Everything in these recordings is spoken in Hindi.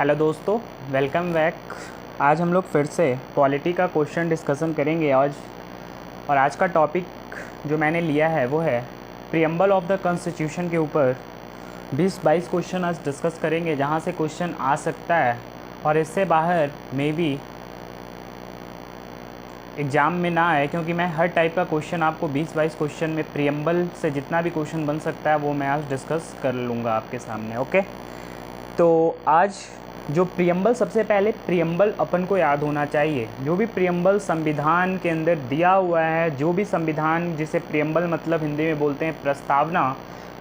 हेलो दोस्तों, वेलकम बैक। आज हम लोग फिर से पॉलिटी का क्वेश्चन डिस्कशन करेंगे आज। और आज का टॉपिक जो मैंने लिया है वो है प्रीएम्बल ऑफ द कॉन्स्टिट्यूशन के ऊपर 20-22 क्वेश्चन आज डिस्कस करेंगे, जहां से क्वेश्चन आ सकता है और इससे बाहर मे बी एग्ज़ाम में ना आए, क्योंकि मैं हर टाइप का क्वेश्चन आपको 20-22 क्वेश्चन में प्रीएम्बल से जितना भी क्वेश्चन बन सकता है वो मैं आज डिस्कस कर लूँगा आपके सामने। ओके, तो आज जो प्रीएम्बल, सबसे पहले प्रीएम्बल अपन को याद होना चाहिए। जो भी प्रीएम्बल संविधान के अंदर दिया हुआ है, जो भी संविधान, जिसे प्रीएम्बल मतलब हिंदी में बोलते हैं प्रस्तावना,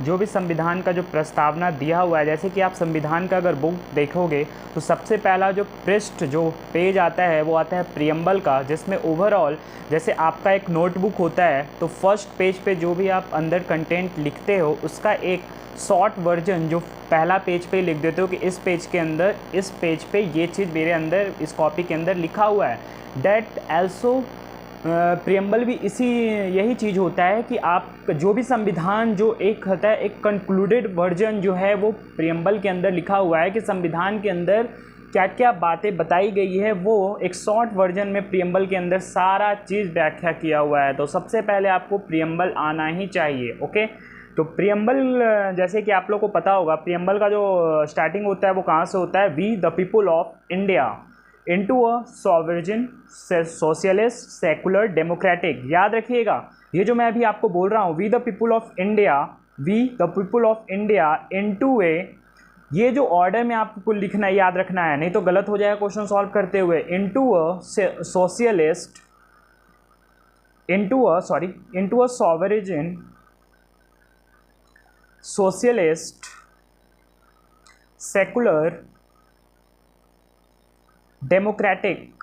जो भी संविधान का जो प्रस्तावना दिया हुआ है, जैसे कि आप संविधान का अगर बुक देखोगे तो सबसे पहला जो पृष्ठ, जो पेज आता है वो आता है प्रीएम्बल का, जिसमें ओवरऑल जैसे आपका एक नोटबुक होता है तो फर्स्ट पेज पे जो भी आप अंदर कंटेंट लिखते हो उसका एक शॉर्ट वर्जन जो पहला पेज पे लिख देते हो कि इस पेज के अंदर, इस पेज पे ये चीज़ मेरे अंदर, इस कॉपी के अंदर लिखा हुआ है। दैट एल्सो प्रीएम्बल भी यही चीज़ होता है कि आप जो भी संविधान जो एक होता है, एक कंक्लूडेड वर्जन जो है वो प्रीएम्बल के अंदर लिखा हुआ है कि संविधान के अंदर क्या क्या बातें बताई गई है, वो एक शॉर्ट वर्जन में प्रीएम्बल के अंदर सारा चीज़ व्याख्या किया हुआ है। तो सबसे पहले आपको प्रीएम्बल आना ही चाहिए। ओके, तो प्रीएम्बल, जैसे कि आप लोग को पता होगा, प्रीएम्बल का जो स्टार्टिंग होता है वो कहाँ से होता है? We the people of India into a sovereign socialist secular democratic. याद रखिएगा, ये जो मैं अभी आपको बोल रहा हूँ, we the people of India, we the people of India into a, ये जो ऑर्डर में आपको लिखना है, याद रखना है, नहीं तो गलत हो जाएगा क्वेश्चन सॉल्व करते हुए। Into a socialist, into a sovereign socialist secular democratic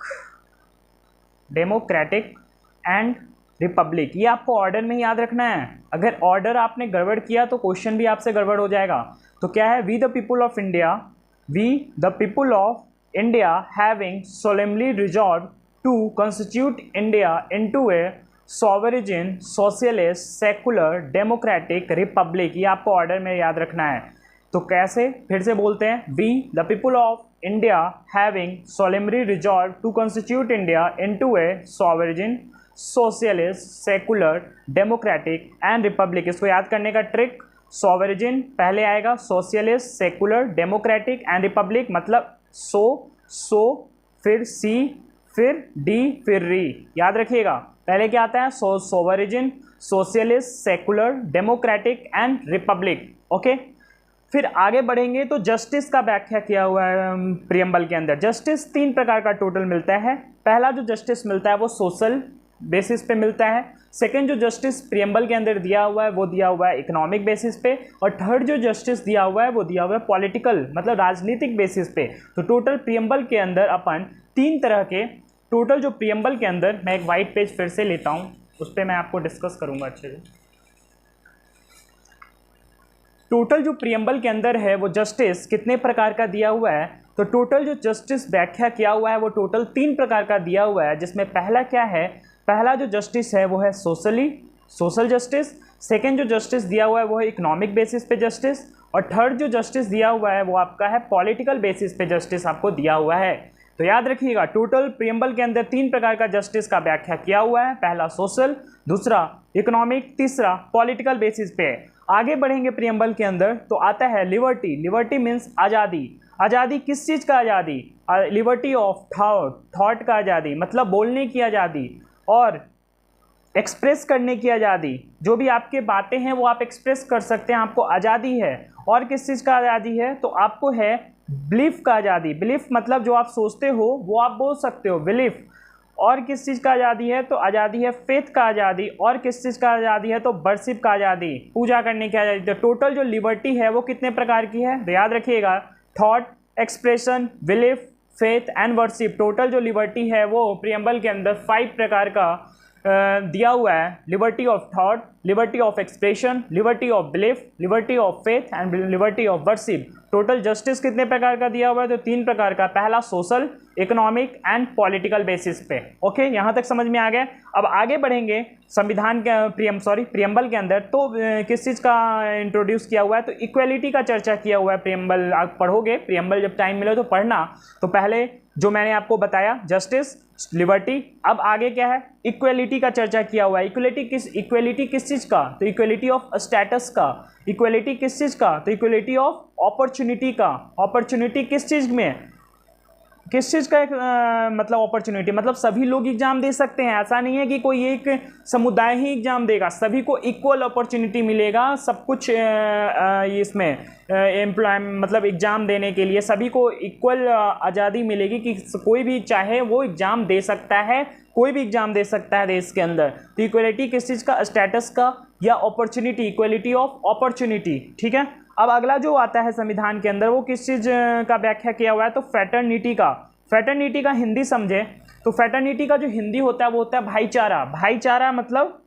and republic. ये आपको ऑर्डर में ही याद रखना है। अगर ऑर्डर आपने गड़बड़ किया तो क्वेश्चन भी आपसे गड़बड़ हो जाएगा। तो क्या है? We the people of India, we the people of India having solemnly resolve to constitute India into a sovereign socialist secular democratic republic. ये आपको ऑर्डर में याद रखना है। तो कैसे? फिर से बोलते हैं, we the people of India having solemnly resolve to constitute India into a sovereign socialist secular democratic and republic. इसको याद करने का ट्रिक, सॉवरेन पहले आएगा, socialist secular democratic and republic, मतलब सो फिर सी फिर डी फिर री। याद रखिएगा, पहले क्या आता है? Sovereign socialist secular democratic and republic. Okay, फिर आगे बढ़ेंगे तो जस्टिस का व्याख्या किया हुआ है प्रीएम्बल के अंदर। जस्टिस 3 प्रकार का टोटल मिलता है। पहला जो जस्टिस मिलता है वो सोशल बेसिस पे मिलता है। सेकंड जो जस्टिस प्रीएम्बल के अंदर दिया हुआ है वो दिया हुआ है इकोनॉमिक बेसिस पे। और थर्ड जो जस्टिस दिया हुआ है वो दिया हुआ है पॉलिटिकल, मतलब राजनीतिक बेसिस पे। तो टोटल प्रीएम्बल के अंदर अपन 3 तरह के, टोटल जो प्रीएम्बल के अंदर, मैं एक वाइट पेज फिर से लेता हूँ, उस पर मैं आपको डिस्कस करूँगा अच्छे से। टोटल जो प्रीएम्बल के अंदर है वो जस्टिस कितने प्रकार का दिया हुआ है? तो टोटल जो जस्टिस व्याख्या किया हुआ है वो टोटल 3 प्रकार का दिया हुआ है, जिसमें पहला क्या है? पहला जो जस्टिस है वो है सोशल जस्टिस। सेकेंड जो जस्टिस दिया हुआ है वो है इकोनॉमिक बेसिस पे जस्टिस। और थर्ड जो जस्टिस दिया हुआ है वो आपका है पॉलिटिकल बेसिस पे जस्टिस आपको दिया हुआ है। तो याद रखिएगा, टोटल प्रीएम्बल के अंदर 3 प्रकार का जस्टिस का व्याख्या किया हुआ है। पहला सोशल, दूसरा इकोनॉमिक, तीसरा पॉलिटिकल बेसिस पे। आगे बढ़ेंगे प्रीएम्बल के अंदर तो आता है लिबर्टी। लिबर्टी मीन्स आज़ादी। आज़ादी किस चीज़ का आज़ादी? लिबर्टी ऑफ थॉट का आज़ादी, मतलब बोलने की आज़ादी और एक्सप्रेस करने की आज़ादी। जो भी आपके बातें हैं वो आप एक्सप्रेस कर सकते हैं, आपको आज़ादी है। और किस चीज़ का आज़ादी है? तो आपको है बिलीफ का आज़ादी। बिलीफ मतलब जो आप सोचते हो वो आप बोल सकते हो, बिलीफ। और किस चीज़ का आज़ादी है? तो आज़ादी है फेथ का आज़ादी। और किस चीज़ का आज़ादी है? तो वर्शिप का आज़ादी, पूजा करने की आज़ादी। तो टोटल जो लिबर्टी है वो कितने प्रकार की है? तो याद रखिएगा, thought, expression, belief, faith and worship. Total जो लिबर्टी है वो प्रीएम्बल के अंदर 5 प्रकार का दिया हुआ है। Liberty of thought, liberty of expression, liberty of belief, liberty of faith and liberty of worship. Total justice कितने प्रकार का दिया हुआ है? तो 3 प्रकार का। पहला social, economic and political basis पे। ओके, यहाँ तक समझ में आ गया। अब आगे बढ़ेंगे संविधान के प्रियम्बल के अंदर। तो किस चीज़ का इंट्रोड्यूस किया हुआ है? तो इक्वेलिटी का चर्चा किया हुआ है प्रियम्बल। आप पढ़ोगे प्रियम्बल, जब टाइम मिले तो पढ़ना। तो पहले जो मैंने आपको बताया जस्टिस, लिबर्टी, अब आगे क्या है? इक्वेलिटी का चर्चा किया हुआ है। इक्वेलिटी किस चीज़ का? तो इक्वेलिटी ऑफ स्टेटस का। इक्वेलिटी किस चीज़ का? तो इक्वेलिटी ऑफ अपॉर्चुनिटी का। अपॉर्चुनिटी किस चीज़ में? किस चीज़ का मतलब अपॉर्चुनिटी, मतलब सभी लोग एग्जाम दे सकते हैं। ऐसा नहीं है कि कोई एक समुदाय ही एग्जाम देगा, सभी को इक्वल अपॉर्चुनिटी मिलेगा। सब कुछ इसमें एम्प्लॉय मतलब एग्ज़ाम देने के लिए सभी को इक्वल आज़ादी मिलेगी कि कोई भी चाहे वो एग्ज़ाम दे सकता है, कोई भी एग्ज़ाम दे सकता है देश के अंदर। तो इक्वलिटी किस चीज़ का? स्टेटस का या अपॉर्चुनिटी, इक्वलिटी ऑफ अपॉर्चुनिटी। ठीक है। अब अगला जो आता है संविधान के अंदर, वो किस चीज़ का व्याख्या किया हुआ है? तो फ्रेटर्निटी का। फ्रेटर्निटी का हिंदी समझे तो फ्रेटर्निटी का जो हिंदी होता है वो होता है भाईचारा। भाईचारा मतलब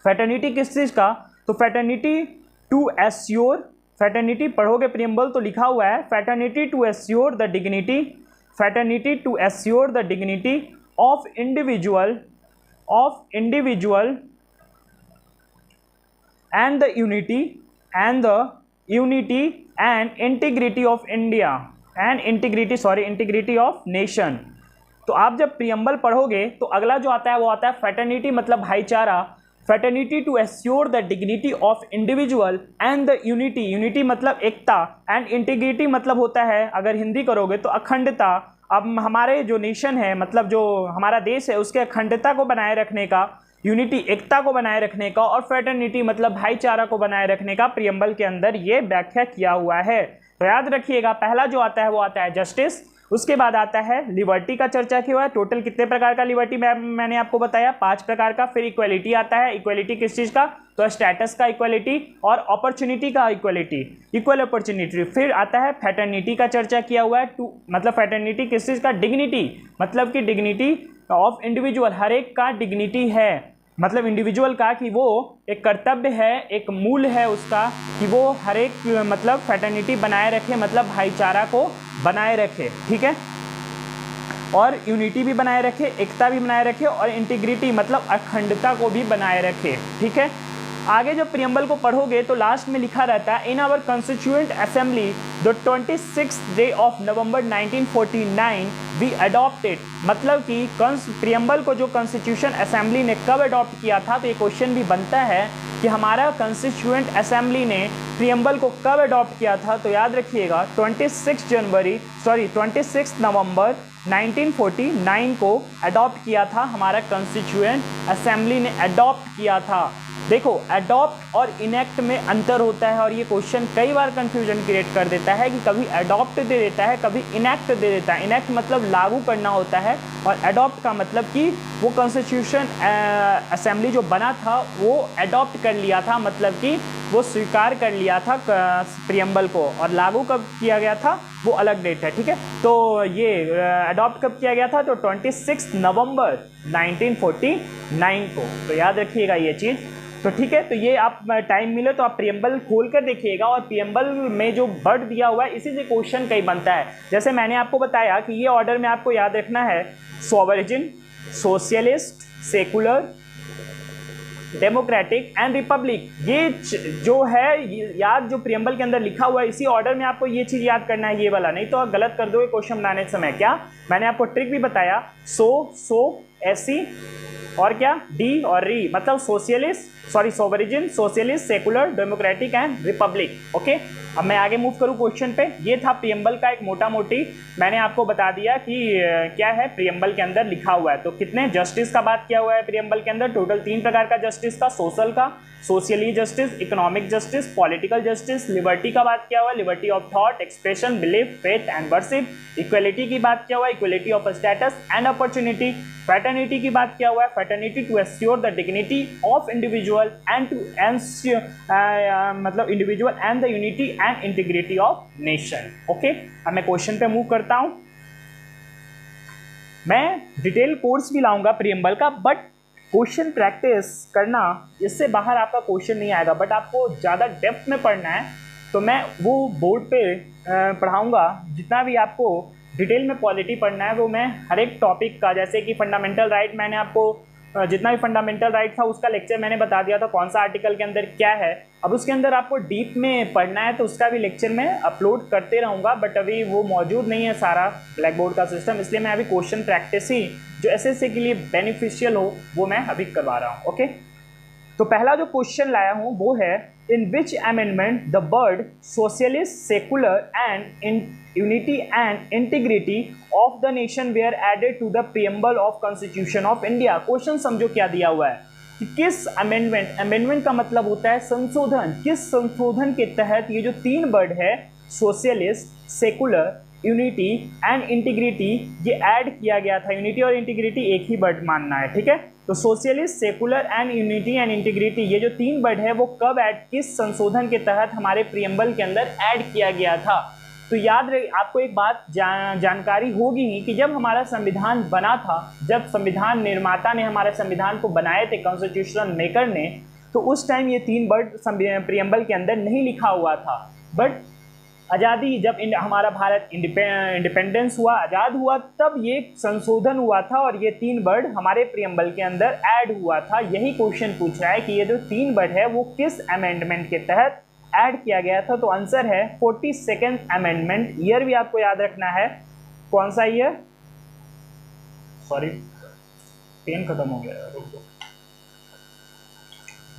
फ्रेटर्निटी किस चीज़ का? तो फ्रेटर्निटी टू एश्योर, फ्रेटर्निटी पढ़ोगे प्रियम्बल तो लिखा हुआ है, fraternity to assure the dignity, fraternity to assure the dignity of individual and the unity and integrity of India and integrity of nation। तो आप जब प्रियम्बल पढ़ोगे तो अगला जो आता है वो आता है फ्रेटर्निटी मतलब भाईचारा, fraternity to assure the dignity of individual and the unity मतलब एकता, एंड इंटीग्रिटी मतलब होता है, अगर हिंदी करोगे तो अखंडता। अब हमारे जो नेशन है, मतलब जो हमारा देश है, उसके अखंडता को बनाए रखने का, यूनिटी एकता को बनाए रखने का, और फ्रेटर्निटी मतलब भाईचारा को बनाए रखने का प्रियम्बल के अंदर ये व्याख्या किया हुआ है। तो याद रखिएगा, पहला जो आता है वो आता है जस्टिस, उसके बाद आता है लिबर्टी का चर्चा किया हुआ है। टोटल कितने प्रकार का लिबर्टी मैंने आपको बताया? 5 प्रकार का। फिर इक्वलिटी आता है। इक्वलिटी किस चीज़ का? तो स्टेटस का इक्वलिटी और अपॉर्चुनिटी का इक्वलिटी, इक्वल अपॉर्चुनिटी। फिर आता है फ्रेटर्निटी का चर्चा किया हुआ है। मतलब फ्रेटर्निटी किस चीज़ का? डिग्निटी, मतलब कि डिग्निटी ऑफ इंडिविजुअल, हर एक का डिग्निटी है, मतलब इंडिविजुअल का कि वो एक कर्तव्य है, एक मूल है उसका कि वो हर एक मतलब फ्रेटर्निटी बनाए रखे, मतलब भाईचारा को बनाए रखे। ठीक है। और यूनिटी भी बनाए रखे, एकता भी बनाए रखे, और इंटीग्रिटी मतलब अखंडता को भी बनाए रखे। ठीक है। आगे जब प्रियम्बल को पढ़ोगे तो लास्ट में लिखा रहता है, in our constituent assembly the 26th day of November 1949 we adopted, मतलब कि प्रियम्बल को जो कॉन्स्टिट्यूशन असेंबली ने कब अडॉप्ट किया था। तो ये क्वेश्चन भी बनता है कि हमारा कॉन्स्टिट्यूएंट असेंबली ने प्रियम्बल को कब अडॉप्ट किया था। तो याद रखिएगा 26 नवंबर 1949 को अडॉप्ट किया था, हमारा कॉन्स्टिट्यूएंट असेंबली ने अडॉप्ट किया था। देखो, अडॉप्ट और इनेक्ट में अंतर होता है, और ये क्वेश्चन कई बार कंफ्यूजन क्रिएट कर देता है कि कभी अडॉप्ट दे देता है, कभी इनेक्ट दे देता है। इनेक्ट मतलब लागू करना होता है, और अडॉप्ट का मतलब कि वो कॉन्स्टिट्यूशन असेंबली जो बना था वो अडॉप्ट कर लिया था, मतलब कि वो स्वीकार कर लिया था प्रियम्बल को। और लागू कब किया गया था वो अलग डेट है। ठीक है। तो ये अडॉप्ट कब किया गया था? तो 26 नवंबर 1949 को। तो याद रखिएगा ये चीज़। तो ठीक है। तो ये आप टाइम मिले तो आप प्रियम्बल खोल कर देखिएगा, और प्रियम्बल में जो वर्ड दिया हुआ है इसी से क्वेश्चन कई बनता है। जैसे मैंने आपको बताया कि ये ऑर्डर में आपको याद रखना है, sovereign, socialist, secular, democratic and republic. ये जो है याद, जो प्रियम्बल के अंदर लिखा हुआ है इसी ऑर्डर में आपको ये चीज़ याद करना है, ये वाला। नहीं तो आप गलत कर दोगे क्वेश्चन बनाने के समय। क्या मैंने आपको ट्रिक भी बताया, ऐसी और क्या डी और री, मतलब sovereign, socialist, secular, democratic and republic. Okay. अब मैं आगे मूव करूँ क्वेश्चन पे। ये था प्रियम्बल का एक मोटा मोटी, मैंने आपको बता दिया कि क्या है प्रियम्बल के अंदर लिखा हुआ है। तो कितने जस्टिस का बात किया हुआ है प्रियम्बल के अंदर? टोटल 3 प्रकार का जस्टिस का, सोशल का, socially justice, economic justice, political justice, liberty का बात किया हुआ है, liberty of thought, expression, belief, faith and worship, equality की बात किया हुआ है, equality of status and opportunity, fraternity की बात किया हुआ है, fraternity to assure the dignity of individual and मतलब individual and the unity and integrity of nation. Okay. अब मैं क्वेश्चन पे मूव करता हूं। मैं डिटेल कोर्स भी लाऊंगा प्रियम्बल का, बट क्वेश्चन प्रैक्टिस करना, इससे बाहर आपका क्वेश्चन नहीं आएगा, बट आपको ज़्यादा डेप्थ में पढ़ना है तो मैं वो बोर्ड पे पढ़ाऊँगा। जितना भी आपको डिटेल में पॉलिटी पढ़ना है वो मैं हर एक टॉपिक का, जैसे कि फंडामेंटल राइट, मैंने आपको जितना भी फंडामेंटल राइट था उसका लेक्चर मैंने बता दिया था कौन सा आर्टिकल के अंदर क्या है। अब उसके अंदर आपको डीप में पढ़ना है तो उसका भी लेक्चर मैं अपलोड करते रहूँगा, बट अभी वो मौजूद नहीं है सारा ब्लैक बोर्ड का सिस्टम, इसलिए मैं अभी क्वेश्चन प्रैक्टिस ही जो एसएससी के लिए बेनिफिशियल हो वो मैं अभी करवा रहा हूँ। ओके, तो पहला जो क्वेश्चन लाया हूँ वो है, in which amendment the word socialist, secular and unity and integrity of the nation were added to the preamble of constitution of India. Question समझो क्या दिया हुआ है कि किस अमेंडमेंट, अमेंडमेंट का मतलब होता है संशोधन, किस संशोधन के तहत ये जो तीन वर्ड है socialist, secular, unity and integrity, ये ऐड किया गया था। यूनिटी और इंटीग्रिटी एक ही वर्ड मानना है, ठीक है। तो socialist, secular and unity and integrity, ये जो तीन वर्ड है वो कब ऐड, किस संशोधन के तहत हमारे प्रीएम्बल के अंदर ऐड किया गया था। तो याद रहे, आपको एक बात जानकारी होगी ही कि जब हमारा संविधान बना था, जब संविधान निर्माता ने हमारे संविधान को बनाए थे, कॉन्स्टिट्यूशन मेकर ने, तो उस टाइम ये तीन वर्ड प्रीएम्बल के अंदर नहीं लिखा हुआ था। बट आज़ादी, जब हमारा भारत इंडिपेंडेंस हुआ, आज़ाद हुआ, तब ये संशोधन हुआ था और ये तीन वर्ड हमारे प्रीएम्बल के अंदर ऐड हुआ था। यही क्वेश्चन पूछ रहा है कि ये जो तीन वर्ड है वो किस अमेंडमेंट के तहत ऐड किया गया था। तो आंसर है 42nd अमेंडमेंट। ईयर भी आपको याद रखना है, कौन सा ईयर, सॉरी पेन खत्म हो गया,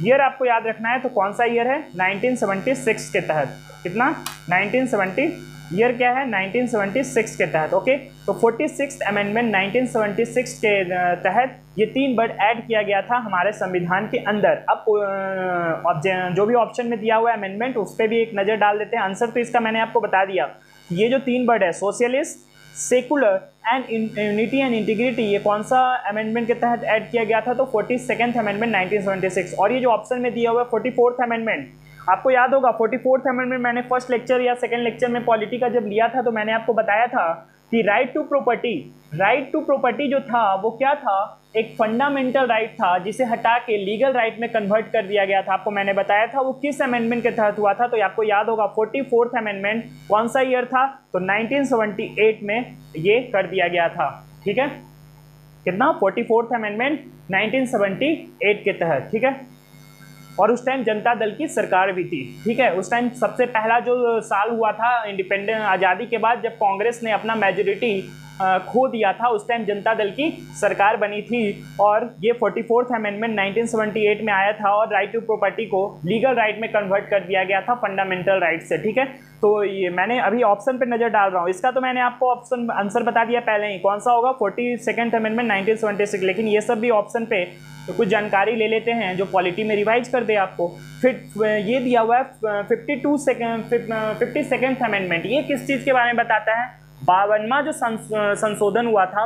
ईयर आपको याद रखना है। तो कौन सा ईयर है, 1976 के तहत, कितना, 1970, ईयर क्या है, 1976 के तहत। ओके, तो 46th अमेंडमेंट 1976 के तहत ये तीन वर्ड ऐड किया गया था हमारे संविधान के अंदर। अब जो भी ऑप्शन में दिया हुआ है अमेंडमेंट, उस पर भी एक नज़र डाल देते हैं। आंसर तो इसका मैंने आपको बता दिया। ये जो तीन वर्ड है socialist, secular and unity and integrity, ये कौन सा अमेंडमेंट के तहत ऐड किया गया था, तो 42nd अमेंडमेंट 1976। और ये जो ऑप्शन में दिया हुआ है 44th अमेंडमेंट, आपको याद होगा 44th अमेंडमेंट मैंने फर्स्ट लेक्चर या सेकंड लेक्चर में पॉलिटी का जब लिया था तो मैंने आपको बताया था कि राइट टू प्रॉपर्टी जो था वो क्या था, एक फंडामेंटल राइट था जिसे हटा के लीगल राइट में कन्वर्ट कर दिया गया था। आपको मैंने बताया था वो किस अमेंडमेंट के तहत हुआ था, तो आपको याद होगा 44th अमेंडमेंट कौन सा ईयर था, तो 1978 में ये कर दिया गया था। ठीक है, कितना, 44th अमेंडमेंट 1978 के तहत, ठीक है। और उस टाइम जनता दल की सरकार भी थी, ठीक है। उस टाइम सबसे पहला जो साल हुआ था इंडिपेंडेंस, आज़ादी के बाद, जब कांग्रेस ने अपना मेजोरिटी खो दिया था, उस टाइम जनता दल की सरकार बनी थी। और ये 44th अमेंडमेंट 1978 में आया था और राइट टू प्रॉपर्टी को लीगल राइट में कन्वर्ट कर दिया गया था फंडामेंटल राइट से, ठीक है। तो ये मैंने अभी ऑप्शन पे नज़र डाल रहा हूँ, इसका तो मैंने आपको ऑप्शन आंसर बता दिया पहले ही, कौन सा होगा, 42nd अमेंडमेंट 1976। लेकिन ये सब भी ऑप्शन पे तो कुछ जानकारी ले लेते हैं जो पॉलिटी में रिवाइज कर दे आपको। फिर ये दिया हुआ है 52nd अमेंडमेंट, ये किस चीज़ के बारे में बताता है, 52वां जो संशोधन हुआ था,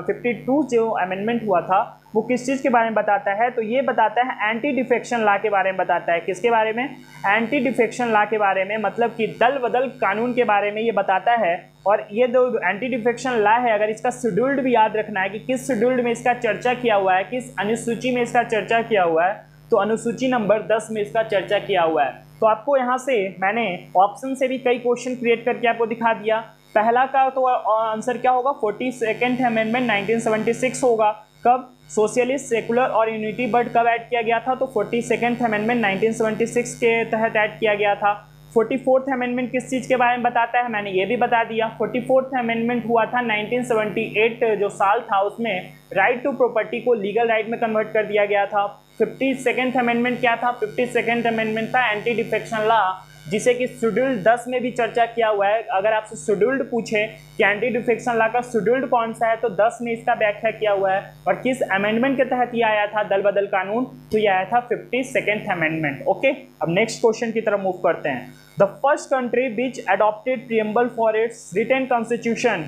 52 जो अमेंडमेंट हुआ था वो किस चीज़ के बारे में बताता है, तो ये बताता है एंटी डिफेक्शन लॉ के बारे में बताता है। किसके बारे में, एंटी डिफेक्शन लॉ के बारे में, मतलब कि दल बदल कानून के बारे में ये बताता है। और ये जो एंटी डिफेक्शन लॉ है, अगर इसका शेड्यूल्ड भी याद रखना है कि किस शेड्यूल्ड में इसका चर्चा किया हुआ है, किस अनुसूची में इसका चर्चा किया हुआ है, तो अनुसूची नंबर 10 में इसका चर्चा किया हुआ है। तो आपको यहाँ से मैंने ऑप्शन से भी कई क्वेश्चन क्रिएट करके आपको दिखा दिया। पहला का तो आंसर क्या होगा, 42nd अमेंडमेंट 1976 होगा। कब, सोशलिस्ट, सेकुलर और यूनिटी वर्ड कब ऐड किया गया था, तो 42nd अमेंडमेंट 1976 के तहत ऐड किया गया था। 44th अमेंडमेंट किस चीज़ के बारे में बताता है, मैंने ये भी बता दिया। 44th अमेंडमेंट हुआ था 1978 जो साल था, उसमें राइट टू प्रॉपर्टी को लीगल राइट में कन्वर्ट कर दिया गया था। 52nd अमेंडमेंट क्या था, 52nd अमेंडमेंट था एंटी डिफेक्शन लॉ, जिसे कि शेड्यूल 10 में भी चर्चा किया हुआ है। अगर आपसे शेड्यूल्ड पूछे कि एंटी डिफेक्शन लॉ का शेड्यूल्ड कौन सा है, तो 10 में इसका व्याख्या किया हुआ है। और किस अमेंडमेंट के तहत ये आया था, दल बदल कानून, तो ये आया था 52nd अमेंडमेंट। ओके, अब नेक्स्ट क्वेश्चन की तरफ मूव करते हैं। The first country which adopted preamble for its written constitution,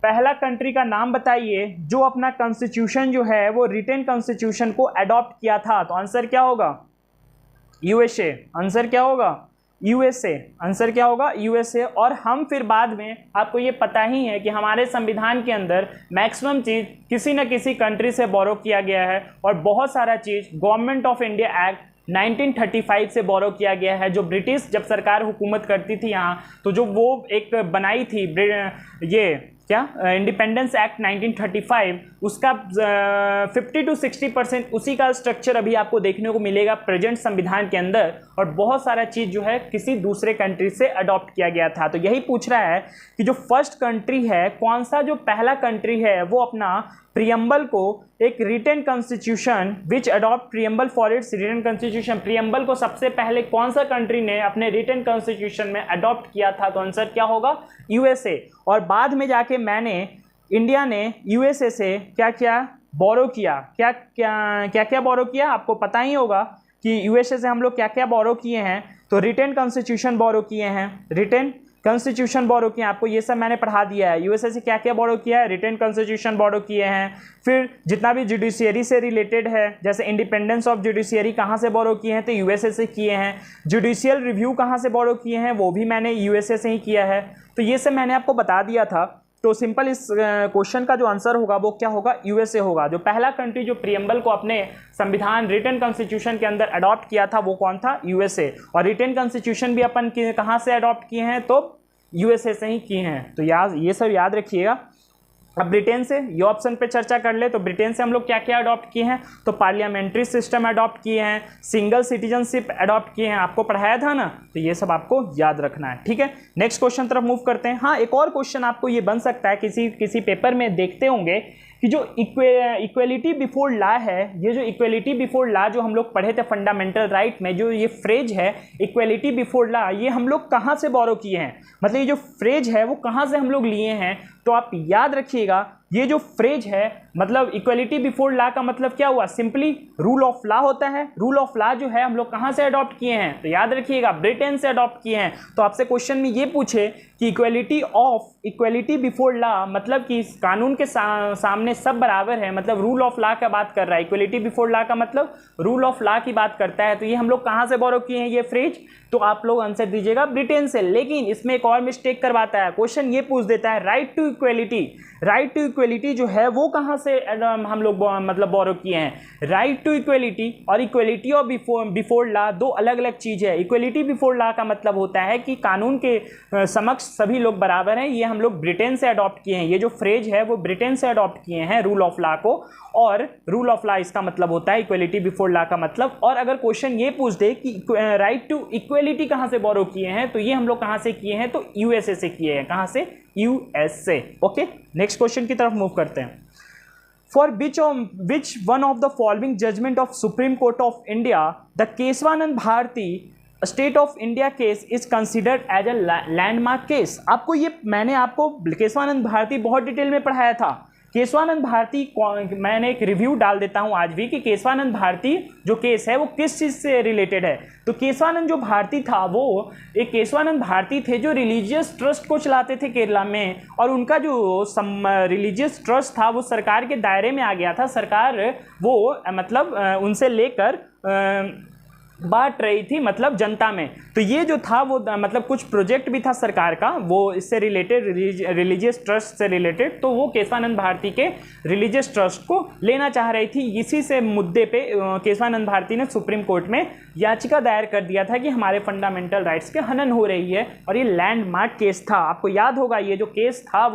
पहला कंट्री का नाम बताइए जो अपना कॉन्स्टिट्यूशन जो है वो रिटन कॉन्स्टिट्यूशन को एडॉप्ट किया था। तो आंसर क्या होगा, यूएसए। आंसर क्या होगा, यूएसए, आंसर क्या होगा यूएसए। और हम फिर बाद में, आपको ये पता ही है कि हमारे संविधान के अंदर मैक्सिमम चीज़ किसी न किसी कंट्री से बोरो किया गया है, और बहुत सारा चीज़ गवर्नमेंट ऑफ इंडिया एक्ट 1935 से बोरो किया गया है। जो ब्रिटिश जब सरकार हुकूमत करती थी यहाँ, तो जो वो एक बनाई थी ये क्या इंडिपेंडेंस एक्ट 1935, उसका 50 to 60% उसी का स्ट्रक्चर अभी आपको देखने को मिलेगा प्रेजेंट संविधान के अंदर, और बहुत सारा चीज़ जो है किसी दूसरे कंट्री से अडॉप्ट किया गया था। तो यही पूछ रहा है कि जो फर्स्ट कंट्री है, कौन सा जो पहला कंट्री है वो अपना प्रियम्बल को एक written constitution which adopt preamble for its written constitution, preamble को सबसे पहले कौन सा कंट्री ने अपने रिटन कॉन्स्टिट्यूशन में अडॉप्ट किया था, तो आंसर क्या होगा यूएसए। और बाद में जाके इंडिया ने यूएसए से क्या क्या बोरो किया, क्या क्या बोरो किया, आपको पता ही होगा कि यूएसए से हम लोग क्या क्या बोरो किए हैं। तो रिटन कॉन्स्टिट्यूशन बोरो किए हैं, रिटन कॉन्स्टिट्यूशन बोरो किए, आपको ये सब मैंने पढ़ा दिया है। यूएसए से क्या क्या बोरो किया है, रिटन कॉन्स्टिट्यूशन बोरो किए हैं। फिर जितना भी जुडिशियरी से रिलेटेड है, जैसे इंडिपेंडेंस ऑफ जुडिशियरी कहाँ से बोरो किए हैं, तो यूएसए से किए हैं। जुडिशियल रिव्यू कहाँ से बोरो किए हैं, वो भी मैंने यूएसए से ही किया है। तो ये सब मैंने आपको बता दिया था। तो सिंपल इस क्वेश्चन का जो आंसर होगा वो क्या होगा, यूएसए होगा। जो पहला कंट्री जो प्रियम्बल को अपने संविधान रिटन कॉन्स्टिट्यूशन के अंदर अडॉप्ट किया था वो कौन था, यूएसए। और रिटन कॉन्स्टिट्यूशन भी अपन कहाँ से अडॉप्ट किए हैं, तो यूएसए से ही किए हैं। तो ये सब याद रखिएगा। अब ब्रिटेन से ये ऑप्शन पे चर्चा कर ले, तो ब्रिटेन से हम लोग क्या क्या अडॉप्ट किए हैं, तो पार्लियामेंट्री सिस्टम अडॉप्ट किए हैं, सिंगल सिटीजनशिप अडॉप्ट किए हैं, आपको पढ़ाया था ना, तो ये सब आपको याद रखना है। ठीक है, नेक्स्ट क्वेश्चन तरफ मूव करते हैं। हाँ, एक और क्वेश्चन आपको ये बन सकता है, किसी पेपर में देखते होंगे कि जो इक्वेलिटी बिफोर लॉ है, ये जो इक्वेलिटी बिफोर लॉ जो हम लोग पढ़े थे फंडामेंटल राइट में, जो ये फ्रेज है इक्वेलिटी बिफोर लॉ, ये हम लोग कहाँ से बोरो किए हैं, मतलब ये जो फ्रेज है वो कहाँ से हम लोग लिए हैं। तो आप याद रखिएगा, ये जो फ्रेज है मतलब इक्वेलिटी बिफोर लॉ का मतलब क्या हुआ, सिंपली रूल ऑफ लॉ होता है। रूल ऑफ लॉ जो है हम लोग कहाँ से अडॉप्ट किए हैं, तो याद रखिएगा ब्रिटेन से अडॉप्ट किए हैं। तो आपसे क्वेश्चन में ये पूछे कि इक्वेलिटी बिफोर लॉ मतलब कि कानून के सामने सब बराबर है, मतलब रूल ऑफ लॉ का बात कर रहा है। इक्वेलिटी बिफोर लॉ का मतलब रूल ऑफ लॉ की बात करता है। तो ये हम लोग कहाँ से बोरो किए हैं ये फ्रेज, तो आप लोग आंसर दीजिएगा ब्रिटेन से। लेकिन इसमें एक और मिस्टेक करवाता है, क्वेश्चन ये पूछ देता है राइट टू इक्वेलिटी जो है वो कहाँ से हम लोग मतलब बोरो किए हैं। राइट टू इक्वेलिटी और इक्वेलिटी ऑफ बिफोर लॉ दो अलग अलग चीज़ है। इक्वेलिटी बिफोर लॉ का मतलब होता है कि कानून के समक्ष सभी लोग बराबर हैं, ये हम लोग ब्रिटेन से अडॉप्ट किए हैं। ये जो फ्रेज है वो ब्रिटेन से अडॉप्ट किए हैं रूल ऑफ लॉ को, और रूल ऑफ लॉ इसका मतलब होता है इक्वेलिटी बिफोर लॉ का मतलब। और अगर क्वेश्चन ये पूछ दे कि राइट टू इक्वेलिटी कहाँ से बोरो किए हैं, तो ये हम लोग कहाँ से किए हैं, तो यूएसए से किए हैं। कहाँ से, यूएसए। ओके, नेक्स्ट क्वेश्चन की तरफ मूव करते हैं। For which one of the following judgment of Supreme Court of India, the Keswanand Bharati state of India case is considered as a landmark case. आपको ये मैंने आपको केशवानंद भारती बहुत डिटेल में पढ़ाया था। केशवानंद भारती मैंने एक रिव्यू डाल देता हूं आज भी कि केशवानंद भारती जो केस है वो किस चीज़ से रिलेटेड है। तो केशवानंद जो भारती था वो एक केशवानंद भारती थे जो रिलीजियस ट्रस्ट को चलाते थे केरला में, और उनका जो रिलीजियस ट्रस्ट था वो सरकार के दायरे में आ गया था। सरकार वो मतलब उनसे लेकर बांट रही थी मतलब जनता में। तो ये जो था वो मतलब कुछ प्रोजेक्ट भी था सरकार का वो इससे रिलेटेड, रिलीजियस ट्रस्ट से रिलेटेड। तो वो केशवानंद भारती के रिलीजियस ट्रस्ट को लेना चाह रही थी। इसी से मुद्दे पे केशवानंद भारती ने सुप्रीम कोर्ट में याचिका दायर कर दिया था कि हमारे फंडामेंटल राइट्स के हनन हो रही है, और ये लैंडमार्क केस था। आपको याद होगा ये जो केस था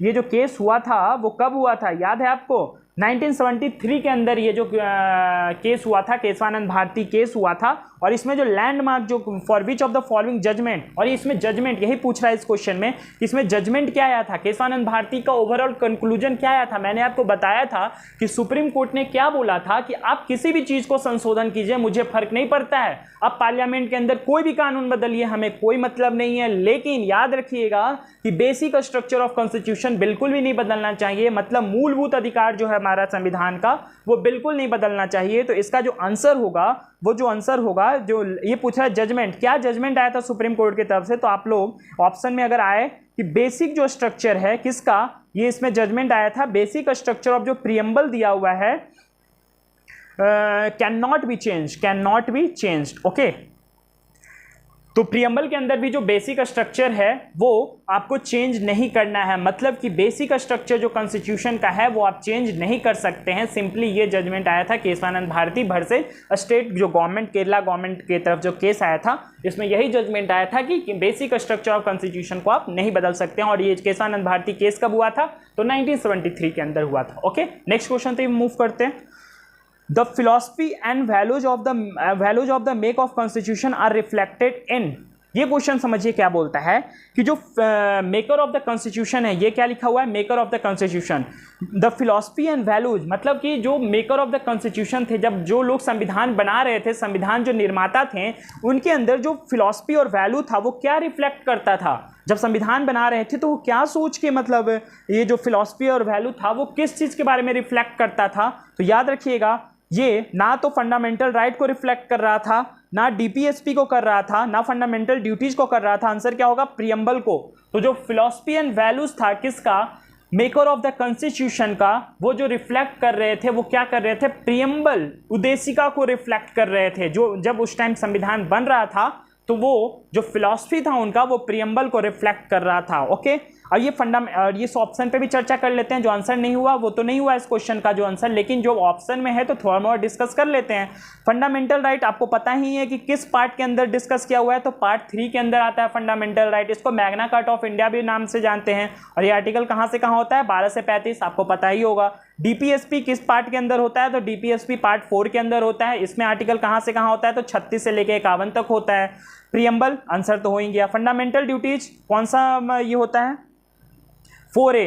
ये जो केस हुआ था वो कब हुआ था, याद है आपको? 1973 के अंदर ये जो केस हुआ था, केशवानंद भारती केस हुआ था। और इसमें जो लैंडमार्क जो for which of the following judgement, और इसमें जजमेंट यही पूछ रहा है इस क्वेश्चन में, इसमें जजमेंट क्या आया था, केशवानंद भारती का ओवरऑल कंक्लूजन क्या आया था। मैंने आपको बताया था कि सुप्रीम कोर्ट ने क्या बोला था कि आप किसी भी चीज़ को संशोधन कीजिए, मुझे फर्क नहीं पड़ता है, आप पार्लियामेंट के अंदर कोई भी कानून बदलिए, हमें कोई मतलब नहीं है, लेकिन याद रखिएगा कि बेसिक स्ट्रक्चर ऑफ कॉन्स्टिट्यूशन बिल्कुल भी नहीं बदलना चाहिए, मतलब मूलभूत अधिकार जो है हमारा संविधान का वो बिल्कुल नहीं बदलना चाहिए। तो इसका जो आंसर होगा वो जो आंसर होगा, जो ये पूछा है जजमेंट, क्या जजमेंट आया था सुप्रीम कोर्ट की तरफ से, तो आप लोग ऑप्शन में अगर आए कि बेसिक जो स्ट्रक्चर है किसका, ये इसमें जजमेंट आया था बेसिक स्ट्रक्चर ऑफ जो प्रियम्बल दिया हुआ है can not be changed. Okay, तो प्रियम्बल के अंदर भी जो बेसिक स्ट्रक्चर है वो आपको चेंज नहीं करना है, मतलब कि बेसिक स्ट्रक्चर जो कॉन्स्टिट्यूशन का है वो आप चेंज नहीं कर सकते हैं। सिंपली ये जजमेंट आया था केशवानंद भारती वर्सेस स्टेट जो गवर्नमेंट, केरला गवर्नमेंट की तरफ जो केस आया था, इसमें यही जजमेंट आया था कि बेसिक स्ट्रक्चर ऑफ कॉन्स्टिट्यूशन को आप नहीं बदल सकते हैं। और ये केशवानंद भारती केस कब हुआ था? तो 1973 के अंदर हुआ था। ओके, नेक्स्ट क्वेश्चन पे मूव करते हैं। The philosophy and values of the make of constitution are reflected in, ये क्वेश्चन समझिए क्या बोलता है कि जो मेकर ऑफ द कॉन्स्टिट्यूशन है, ये क्या लिखा हुआ है? Maker of the constitution, the philosophy and values, मतलब कि जो मेकर ऑफ द कॉन्स्टिट्यूशन थे, जब जो लोग संविधान बना रहे थे, संविधान जो निर्माता थे, उनके अंदर जो फिलॉसफी और वैल्यू था वो क्या रिफ्लेक्ट करता था? जब संविधान बना रहे थे तो वो क्या सोच के, मतलब ये जो फिलॉसफी और वैल्यू था वो किस चीज़ के बारे में रिफ्लेक्ट करता था? तो याद रखिएगा, ये ना तो फंडामेंटल राइट को रिफ्लेक्ट कर रहा था, ना डीपीएसपी को कर रहा था, ना फंडामेंटल ड्यूटीज को कर रहा था। आंसर क्या होगा? प्रियम्बल को। तो जो फिलॉसफी एंड वैल्यूज था किसका? मेकर ऑफ द कॉन्स्टिट्यूशन का, वो जो रिफ्लेक्ट कर रहे थे वो क्या कर रहे थे? प्रियम्बल, उद्देशिका को रिफ्लेक्ट कर रहे थे। जो जब उस टाइम संविधान बन रहा था तो वो जो फिलॉसफी था उनका वो प्रियम्बल को रिफ्लेक्ट कर रहा था। ओके, और ये ऑप्शन पे भी चर्चा कर लेते हैं। जो आंसर नहीं हुआ वो तो नहीं हुआ इस क्वेश्चन का जो आंसर, लेकिन जो ऑप्शन में है तो थोड़ा बहुत डिस्कस कर लेते हैं। फंडामेंटल राइट आपको पता ही है कि किस पार्ट के अंदर डिस्कस किया हुआ है, तो पार्ट 3 के अंदर आता है फंडामेंटल राइट। इसको मैग्ना कार्टा ऑफ इंडिया भी नाम से जानते हैं। और ये आर्टिकल कहाँ से कहाँ होता है? 12 से 35, आपको पता ही होगा। डीपीएसपी किस पार्ट के अंदर होता है? तो डीपीएसपी पार्ट 4 के अंदर होता है। इसमें आर्टिकल कहाँ से कहाँ होता है? तो 36 से लेकर 51 तक होता है। प्रियम्बल आंसर तो हो ही गया। फंडामेंटल ड्यूटीज कौन सा ये होता है? 4A,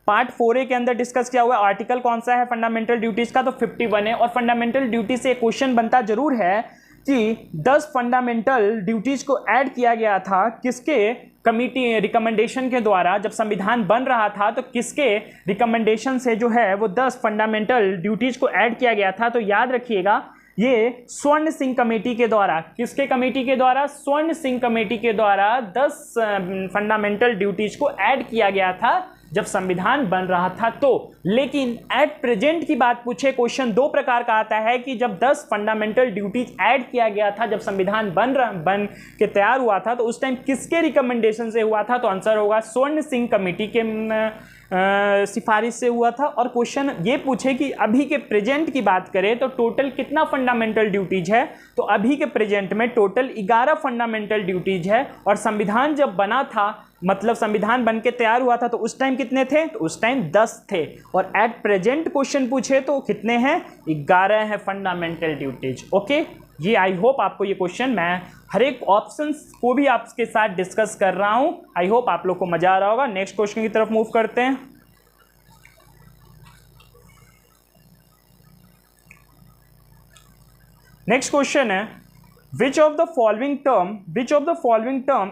पार्ट 4A के अंदर डिस्कस किया हुआ आर्टिकल कौन सा है फंडामेंटल ड्यूटीज का? तो 51 है। और फंडामेंटल ड्यूटी से क्वेश्चन बनता जरूर है कि 10 फंडामेंटल ड्यूटीज को ऐड किया गया था किसके कमिटी रिकमेंडेशन के द्वारा? जब संविधान बन रहा था तो किसके रिकमेंडेशन से जो है वो 10 फंडामेंटल ड्यूटीज को ऐड किया गया था? तो याद रखिएगा, ये स्वर्ण सिंह कमेटी के द्वारा, किसके कमेटी के द्वारा? स्वर्ण सिंह कमेटी के द्वारा 10 फंडामेंटल ड्यूटीज को ऐड किया गया था जब संविधान बन रहा था। तो लेकिन एट प्रेजेंट की बात पूछे, क्वेश्चन 2 प्रकार का आता है कि जब 10 फंडामेंटल ड्यूटीज ऐड किया गया था, जब संविधान बन के तैयार हुआ था, तो उस टाइम किसके रिकमेंडेशन से हुआ था? तो आंसर होगा स्वर्ण सिंह कमेटी के सिफारिश से हुआ था। और क्वेश्चन ये पूछे कि अभी के प्रेजेंट की बात करें तो टोटल कितना फंडामेंटल ड्यूटीज है? तो अभी के प्रेजेंट में टोटल 11 फंडामेंटल ड्यूटीज है। और संविधान जब बना था, मतलब संविधान बन के तैयार हुआ था, तो उस टाइम कितने थे? तो उस टाइम 10 थे। और एट प्रेजेंट क्वेश्चन पूछे तो कितने हैं? 11 है फंडामेंटल ड्यूटीज। ओके, ये आई होप आपको ये क्वेश्चन, मैं हर एक ऑप्शन को भी आपके साथ डिस्कस कर रहा हूं। आई होप आप लोग को मजा आ रहा होगा। नेक्स्ट क्वेश्चन की तरफ मूव करते हैं। नेक्स्ट क्वेश्चन है, which of the following term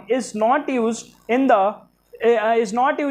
is not used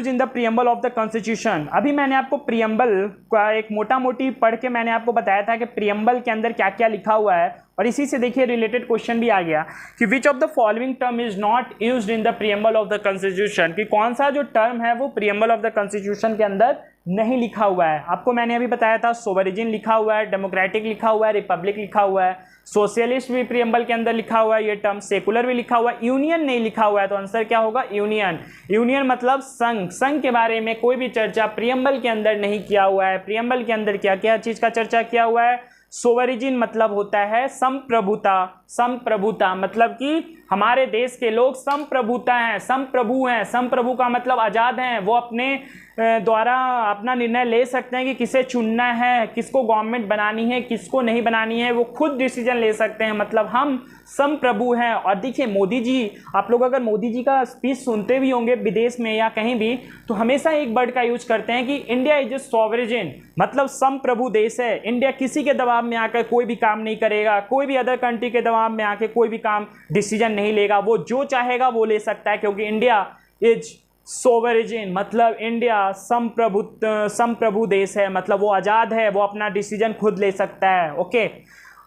in the preamble of the constitution? अभी मैंने आपको प्रियम्बल का एक मोटा मोटी पढ़ के मैंने आपको बताया था कि प्रियम्बल के अंदर क्या क्या लिखा हुआ है, और इसी से देखिए रिलेटेड क्वेश्चन भी आ गया कि विच of the following term is not used in the preamble of the constitution, कि कौन सा जो टर्म है वो प्रियम्बल ऑफ द कॉन्स्टिट्यूशन के अंदर नहीं लिखा हुआ है। आपको मैंने अभी बताया था सोवरेजिन लिखा हुआ है, डेमोक्रेटिक लिखा हुआ है, रिपब्लिक लिखा हुआ है, सोशलिस्ट भी प्रियम्बल के अंदर लिखा हुआ है ये टर्म, सेकुलर भी लिखा हुआ है, यूनियन नहीं लिखा हुआ है। तो आंसर क्या होगा? यूनियन। यूनियन मतलब संघ। संघ के बारे में कोई भी चर्चा प्रियम्बल के अंदर नहीं किया हुआ है। प्रियम्बल के अंदर क्या क्या चीज का चर्चा किया हुआ है? सोवरिजिन मतलब होता है संप्रभुता। संप्रभुता मतलब कि हमारे देश के लोग संप्रभुता हैं, संप्रभु हैं। संप्रभु का मतलब आज़ाद हैं, वो अपने द्वारा अपना निर्णय ले सकते हैं कि किसे चुनना है, किसको गवर्नमेंट बनानी है, किसको नहीं बनानी है, वो खुद डिसीजन ले सकते हैं। मतलब हम संप्रभु हैं। और देखिए मोदी जी, आप लोग अगर मोदी जी का स्पीच सुनते भी होंगे विदेश में या कहीं भी, तो हमेशा एक वर्ड का यूज करते हैं कि इंडिया इज ए सॉवरेजिन, मतलब संप्रभु देश है। इंडिया किसी के दबाव में आकर कोई भी काम नहीं करेगा, कोई भी अदर कंट्री के दबाव में आकर कोई भी काम डिसीजन नहीं लेगा, वो जो चाहेगा वो ले सकता है, क्योंकि इंडिया इज सोवरेजिन, मतलब इंडिया संप्रभु देश है, मतलब वो आज़ाद है, वो अपना डिसीजन खुद ले सकता है। ओके।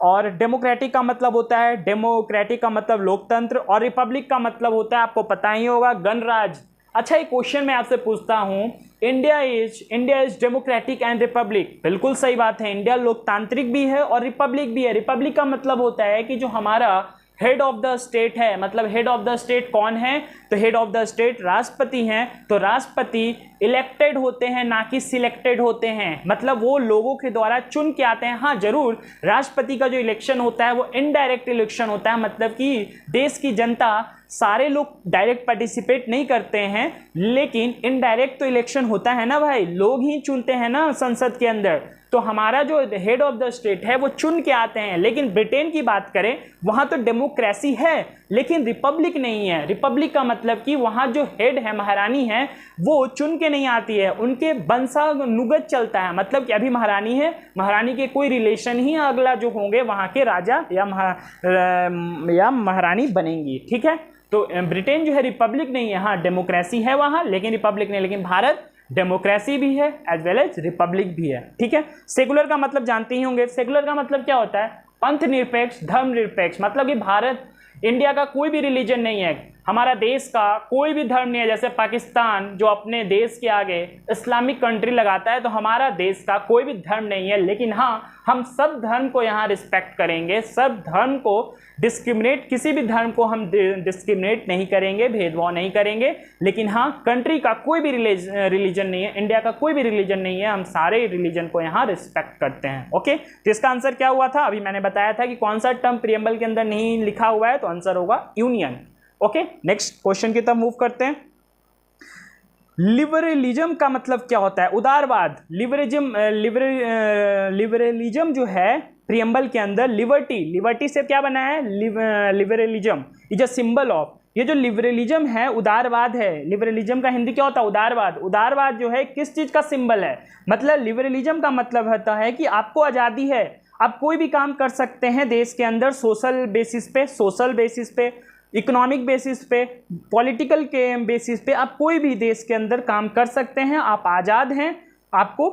और डेमोक्रेटिक का मतलब होता है, डेमोक्रेटिक का मतलब लोकतंत्र, और रिपब्लिक का मतलब होता है, आपको पता ही होगा, गणराज्य। अच्छा, एक क्वेश्चन मैं आपसे पूछता हूँ, India is democratic and Republic. बिल्कुल सही बात है, इंडिया लोकतांत्रिक भी है और रिपब्लिक भी है। रिपब्लिक का मतलब होता है कि जो हमारा हेड ऑफ द स्टेट है, मतलब हेड ऑफ द स्टेट कौन है, तो हेड ऑफ द स्टेट राष्ट्रपति हैं। तो राष्ट्रपति इलेक्टेड होते हैं ना कि सिलेक्टेड होते हैं, मतलब वो लोगों के द्वारा चुन के आते हैं। हाँ जरूर, राष्ट्रपति का जो इलेक्शन होता है वो इनडायरेक्ट इलेक्शन होता है, मतलब कि देश की जनता सारे लोग डायरेक्ट पार्टिसिपेट नहीं करते हैं, लेकिन इनडायरेक्ट तो इलेक्शन होता है ना भाई, लोग ही चुनते हैं ना संसद के अंदर। तो हमारा जो हेड ऑफ द स्टेट है वो चुन के आते हैं। लेकिन ब्रिटेन की बात करें, वहाँ तो डेमोक्रेसी है लेकिन रिपब्लिक नहीं है। रिपब्लिक का मतलब कि वहाँ जो हेड है, महारानी है, वो चुन के नहीं आती है, उनके वंशानुगत चलता है। मतलब कि अभी महारानी है, महारानी के कोई रिलेशन ही अगला जो होंगे वहाँ के राजा या महारानी बनेंगी, ठीक है। तो ब्रिटेन जो है रिपब्लिक नहीं है, हाँ डेमोक्रेसी है वहाँ लेकिन रिपब्लिक नहीं। लेकिन भारत डेमोक्रेसी भी है एज वेल एज रिपब्लिक भी है, ठीक है। सेकुलर का मतलब जानते ही होंगे। सेकुलर का मतलब क्या होता है, पंथ निरपेक्ष, धर्म निरपेक्ष। मतलब कि भारत, इंडिया का कोई भी रिलीजन नहीं है, हमारा देश का कोई भी धर्म नहीं है। जैसे पाकिस्तान जो अपने देश के आगे इस्लामिक कंट्री लगाता है, तो हमारा देश का कोई भी धर्म नहीं है। लेकिन हाँ, हम सब धर्म को यहाँ रिस्पेक्ट करेंगे, सब धर्म को डिस्क्रिमिनेट, किसी भी धर्म को हम डिस्क्रिमिनेट नहीं करेंगे, भेदभाव नहीं करेंगे। लेकिन हाँ, कंट्री का कोई भी रिलीजन नहीं है, इंडिया का कोई भी रिलीजन नहीं है, हम सारे रिलीजन को यहाँ रिस्पेक्ट करते हैं। ओके, तो इसका आंसर क्या हुआ था, अभी मैंने बताया था कि कौन सा टर्म प्रियम्बल के अंदर नहीं लिखा हुआ है, तो आंसर होगा यूनियन। ओके, नेक्स्ट क्वेश्चन की तरफ मूव करते हैं। लिबरलिज्म का मतलब क्या होता है, उदारवाद। लिबरलिज्म जो है प्रियम्बल के अंदर, लिबर्टी से क्या बना है, liberalism is a symbol of. ये जो लिबरलिज्म है उदारवाद है। लिबरलिज्म का हिंदी क्या होता है, उदारवाद। उदारवाद जो है किस चीज का सिंबल है, मतलब लिबरलिज्म का मतलब होता है कि आपको आज़ादी है, आप कोई भी काम कर सकते हैं देश के अंदर, सोशल बेसिस पे, इकोनॉमिक बेसिस पे, पॉलिटिकल के बेसिस पे, आप कोई भी देश के अंदर काम कर सकते हैं, आप आज़ाद हैं, आपको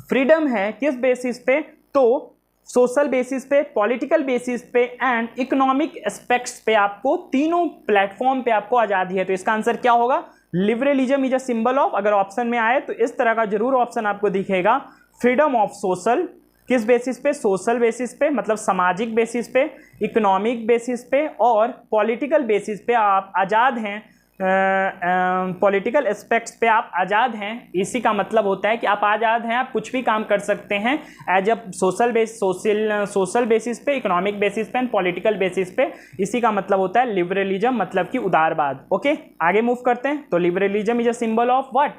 फ्रीडम है। किस बेसिस पे, तो सोशल बेसिस पे, पॉलिटिकल बेसिस पे एंड इकोनॉमिक एस्पेक्ट्स पे, आपको तीनों प्लेटफॉर्म पे आपको आज़ादी है। तो इसका आंसर क्या होगा, liberalism is a symbol of. अगर ऑप्शन में आए तो इस तरह का जरूर ऑप्शन आपको दिखेगा, फ्रीडम ऑफ सोशल। किस बेसिस पे, सोशल बेसिस पे, मतलब सामाजिक बेसिस पे, इकोनॉमिक बेसिस पे और पॉलिटिकल बेसिस पे आप आज़ाद हैं, पॉलिटिकल एस्पेक्ट्स पे आप आज़ाद हैं। इसी का मतलब होता है कि आप आज़ाद हैं, आप कुछ भी काम कर सकते हैं एज अ सोशल बेसिस पे, इकोनॉमिक बेसिस पे एंड पॉलिटिकल बेसिस पे। इसी का मतलब होता है लिबरलिज्म, मतलब कि उदारवाद। ओके, आगे मूव करते हैं। तो liberalism is a symbol of what,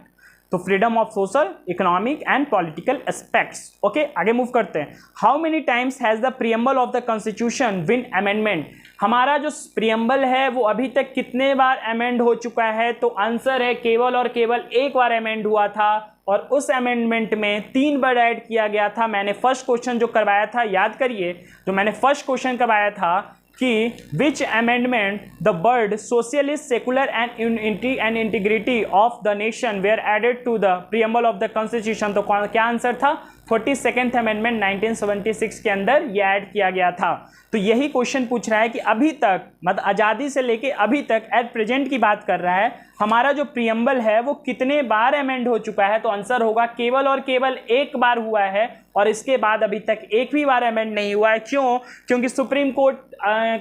तो freedom of social, economic and political aspects. Okay, आगे मूव करते हैं। How many times has the preamble of the constitution been amendment. हमारा जो प्रियम्बल है वो अभी तक कितने बार अमेंड हो चुका है, तो आंसर है केवल और केवल एक बार अमेंड हुआ था, और उस अमेंडमेंट में 3 वर्ड ऐड किया गया था। मैंने फर्स्ट क्वेश्चन जो करवाया था, याद करिए, जो मैंने फर्स्ट क्वेश्चन करवाया था कि which amendment the word socialist, secular and unity and integrity of the nation were added to the preamble of the constitution. तो क्या आंसर था, 42nd अमेंडमेंट 1976 के अंदर ये ऐड किया गया था। तो यही क्वेश्चन पूछ रहा है कि अभी तक, मतलब आज़ादी से लेके अभी तक, एट प्रेजेंट की बात कर रहा है, हमारा जो प्रियम्बल है वो कितने बार अमेंड हो चुका है। तो आंसर होगा केवल और केवल एक बार हुआ है, और इसके बाद अभी तक एक भी बार अमेंड नहीं हुआ है। क्यों, क्योंकि सुप्रीम कोर्ट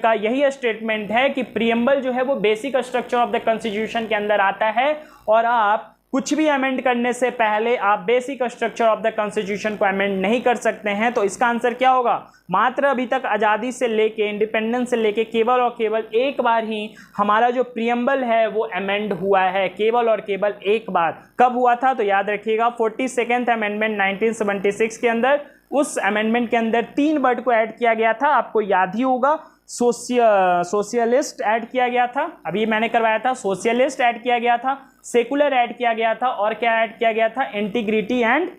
का यही स्टेटमेंट है कि प्रियम्बल जो है वो basic structure of the constitution के अंदर आता है, और आप कुछ भी अमेंड करने से पहले आप basic structure of the constitution को अमेंड नहीं कर सकते हैं। तो इसका आंसर क्या होगा, मात्र अभी तक आज़ादी से लेके, इंडिपेंडेंस से लेके केवल और केवल एक बार ही हमारा जो प्रियम्बल है वो अमेंड हुआ है, केवल और केवल एक बार। कब हुआ था, तो याद रखिएगा 42nd अमेंडमेंट 1976 के अंदर। उस अमेंडमेंट के अंदर 3 वर्ड को ऐड किया गया था, आपको याद ही होगा, सोशलिस्ट ऐड किया गया था, अभी मैंने करवाया था, सोशलिस्ट ऐड किया गया था, सेकुलर ऐड किया गया था, और क्या ऐड किया गया था, इंटीग्रिटी एंड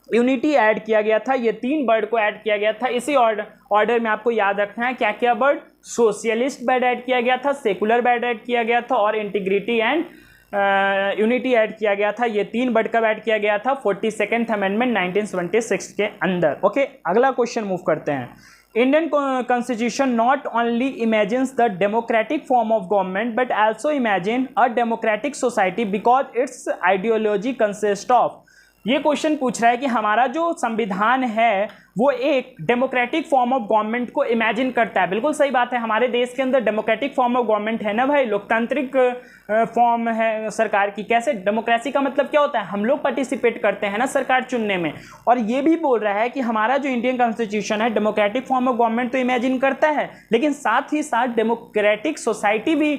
यूनिटी ऐड किया गया था। ये 3 वर्ड को ऐड किया गया था। इसी ऑर्डर में आपको याद रखना है क्या क्या वर्ड, सोशलिस्ट वर्ड ऐड किया गया था, सेकुलर वर्ड ऐड किया गया था, और इंटीग्रिटी एंड यूनिटी ऐड किया गया था। ये 3 वर्ड कब ऐड किया गया था, 42nd अमेंडमेंट 1976 के अंदर। ओके, अगला क्वेश्चन मूव करते हैं। Indian Constitution not only imagines the democratic form of government but also imagine a democratic society because its ideology consists of। ये क्वेश्चन पूछ रहा है कि हमारा जो संविधान है वो एक डेमोक्रेटिक फॉर्म ऑफ गवर्नमेंट को इमेजिन करता है। बिल्कुल सही बात है, हमारे देश के अंदर डेमोक्रेटिक फॉर्म ऑफ गवर्नमेंट है ना भाई, लोकतांत्रिक फॉर्म है सरकार की। कैसे? डेमोक्रेसी का मतलब क्या होता है, हम लोग पार्टिसिपेट करते हैं ना सरकार चुनने में। और ये भी बोल रहा है कि हमारा जो इंडियन कॉन्स्टिट्यूशन है डेमोक्रेटिक फॉर्म ऑफ गवर्नमेंट तो इमेजिन करता है, लेकिन साथ ही साथ डेमोक्रेटिक सोसाइटी भी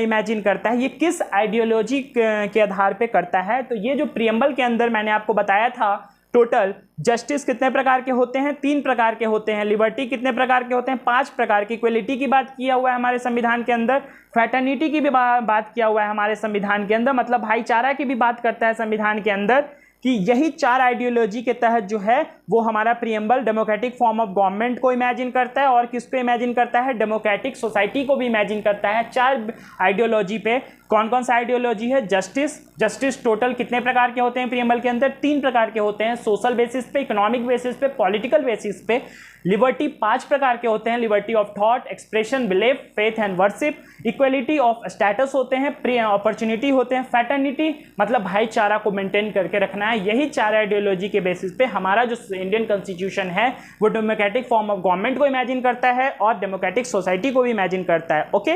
इमेजिन करता है। ये किस आइडियोलॉजी के आधार पे करता है? तो ये जो प्रीएम्बल के अंदर मैंने आपको बताया था, टोटल जस्टिस कितने प्रकार के होते हैं? 3 प्रकार के होते हैं। लिबर्टी कितने प्रकार के होते हैं? 5 प्रकार की। इक्वलिटी की बात किया हुआ है हमारे संविधान के अंदर। फ्रैटर्निटी की भी बात किया हुआ है हमारे संविधान के अंदर, मतलब भाईचारा की भी बात करता है संविधान के अंदर, कि यही 4 आइडियोलॉजी के तहत जो है वो हमारा preamble democratic form of government को इमेजिन करता है। और किसको इमेजिन करता है? डेमोक्रेटिक सोसाइटी को भी इमेजिन करता है। 4 आइडियोलॉजी पे। कौन कौन सा आइडियोलॉजी है? जस्टिस टोटल कितने प्रकार के होते हैं प्रीएम्बल के अंदर? 3 प्रकार के होते हैं, सोशल बेसिस पे, इकोनॉमिक बेसिस पे, पॉलिटिकल बेसिस पे। लिबर्टी 5 प्रकार के होते हैं, liberty of thought, expression, belief, faith and worship. Equality of status होते हैं, प्री अपॉर्चुनिटी होते हैं, फ्रैटर्निटी मतलब भाईचारा को मेंटेन करके रखना है। यही 4 आइडियोलॉजी के बेसिस पे हमारा जो इंडियन कॉन्स्टिट्यूशन है वो डेमोक्रेटिक फॉर्म ऑफ गवर्नमेंट को इमेजिन करता है और डेमोक्रेटिक सोसाइटी को भी इमेजिन करता है। ओके,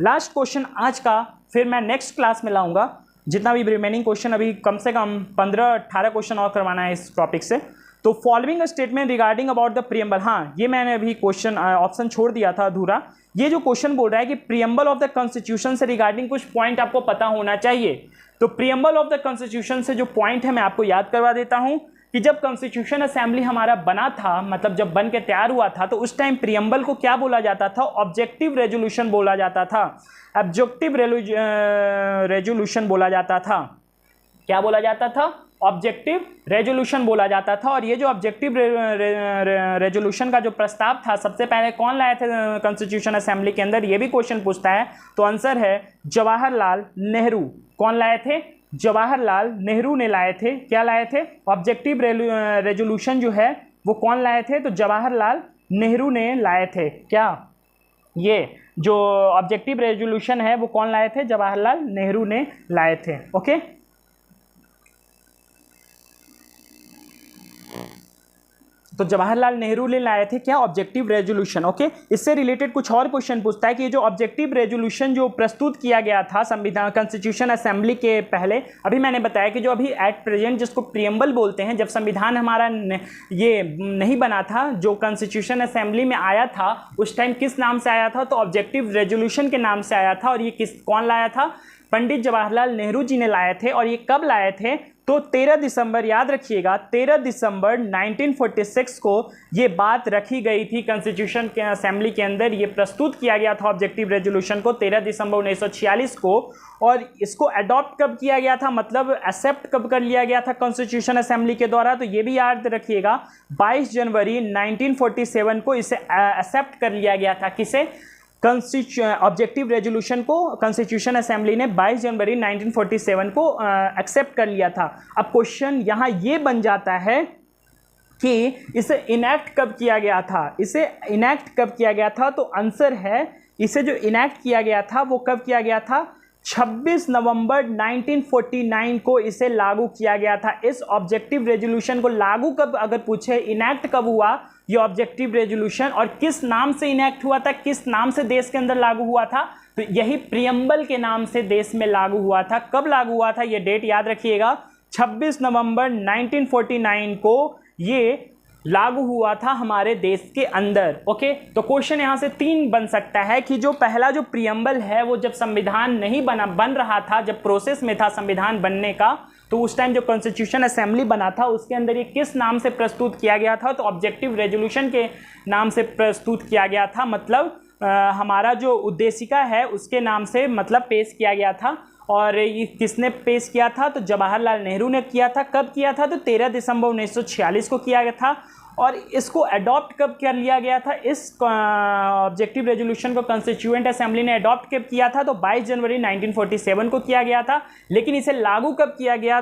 लास्ट क्वेश्चन आज का, फिर मैं नेक्स्ट क्लास में लाऊंगा। जितना भी रिमेनिंग क्वेश्चन, अभी कम से कम 15-18 क्वेश्चन और करवाना है इस टॉपिक से। तो following statement regarding about the preamble, हाँ ये मैंने अभी क्वेश्चन ऑप्शन छोड़ दिया था अधूरा। ये जो क्वेश्चन बोल रहा है कि प्रीएम्बल ऑफ द कॉन्स्टिट्यूशन से रिगार्डिंग कुछ पॉइंट आपको पता होना चाहिए। तो प्रीएम्बल ऑफ द कॉन्स्टिट्यूशन से जो पॉइंट है मैं आपको याद करवा देता हूं कि जब कॉन्स्टिट्यूशन असेंबली हमारा बना था, मतलब जब बन के तैयार हुआ था, तो उस टाइम प्रीएम्बल को क्या बोला जाता था? ऑब्जेक्टिव रेजोल्यूशन बोला जाता था। ऑब्जेक्टिव रेजोल्यूशन बोला जाता था। क्या बोला जाता था? ऑब्जेक्टिव रेजोल्यूशन बोला जाता था। और ये जो ऑब्जेक्टिव रेजोल्यूशन का जो प्रस्ताव था, सबसे पहले कौन लाए थे कॉन्स्टिट्यूशन असेंबली के अंदर? ये भी क्वेश्चन पूछता है। तो आंसर है जवाहरलाल नेहरू। कौन लाए थे? जवाहरलाल नेहरू ने लाए थे। क्या लाए थे? ऑब्जेक्टिव रेजोल्यूशन जो है वो कौन लाए थे? तो जवाहरलाल नेहरू ने लाए थे। क्या ये जो ऑब्जेक्टिव रेजोल्यूशन है वो कौन लाए थे? जवाहरलाल नेहरू ने लाए थे। ओके, तो जवाहरलाल नेहरू ने लाए थे क्या? Objective resolution. ओके, इससे रिलेटेड कुछ और क्वेश्चन पूछता है कि जो ऑब्जेक्टिव रेजोल्यूशन जो प्रस्तुत किया गया था संविधान कॉन्स्टिट्यूशन असेंबली के पहले, अभी मैंने बताया कि जो अभी एट प्रेजेंट जिसको प्रीएम्बल बोलते हैं, जब संविधान हमारा ये नहीं बना था, जो कॉन्स्टिट्यूशन असेंबली में आया था उस टाइम किस नाम से आया था? तो ऑब्जेक्टिव रेजोल्यूशन के नाम से आया था। और ये कौन लाया था? पंडित जवाहरलाल नेहरू जी ने लाए थे। और ये कब लाए थे? तो 13 दिसंबर, याद रखिएगा 13 दिसंबर 1946 को ये बात रखी गई थी कॉन्स्टिट्यूशन के असेंबली के अंदर। ये प्रस्तुत किया गया था ऑब्जेक्टिव रेजोल्यूशन को 13 दिसंबर 1946 को। और इसको अडॉप्ट कब किया गया था, मतलब एक्सेप्ट कब कर लिया गया था कॉन्स्टिट्यूशन असेंबली के द्वारा? तो ये भी याद रखिएगा 22 जनवरी 1947 को इसे एक्सेप्ट कर लिया गया था। किसे? ऑब्जेक्टिव रेजोल्यूशन को कॉन्स्टिट्यूशन असेंबली ने 22 जनवरी 1947 को एक्सेप्ट कर लिया था। अब क्वेश्चन यहाँ ये बन जाता है कि इसे इनैक्ट कब किया गया था? इसे इनैक्ट कब किया गया था? तो आंसर है, इसे जो इनैक्ट किया गया था वो कब किया गया था? 26 नवंबर 1949 को इसे लागू किया गया था। इस ऑब्जेक्टिव रेजोल्यूशन को लागू कब, अगर पूछे इनैक्ट कब हुआ ये ऑब्जेक्टिव रेजोल्यूशन, और किस नाम से इनैक्ट हुआ था, किस नाम से देश के अंदर लागू हुआ था? तो यही प्रीएम्बल के नाम से देश में लागू हुआ था। कब लागू हुआ था? ये डेट याद रखिएगा, 26 नवंबर 1949 को ये लागू हुआ था हमारे देश के अंदर। ओके, तो क्वेश्चन यहाँ से 3 बन सकता है कि जो पहला जो प्रीएम्बल है वो जब संविधान नहीं बन रहा था, जब प्रोसेस में था संविधान बनने का, तो उस टाइम जो कॉन्स्टिट्यूशन असेंबली बना था उसके अंदर ये किस नाम से प्रस्तुत किया गया था? तो ऑब्जेक्टिव रेजोल्यूशन के नाम से प्रस्तुत किया गया था। मतलब हमारा जो उद्देशिका है उसके नाम से मतलब पेश किया गया था। और ये किसने पेश किया था? तो जवाहरलाल नेहरू ने किया था। कब किया था? तो 13 दिसंबर 1946 को किया गया था। और इसको अडॉप्ट कब कर लिया गया था? इस ऑब्जेक्टिव रेजोल्यूशन को कॉन्स्टिट्यूएंट असेंबली ने अडॉप्ट कब किया था? तो 22 जनवरी 1947 को किया गया था। लेकिन इसे लागू कब किया गया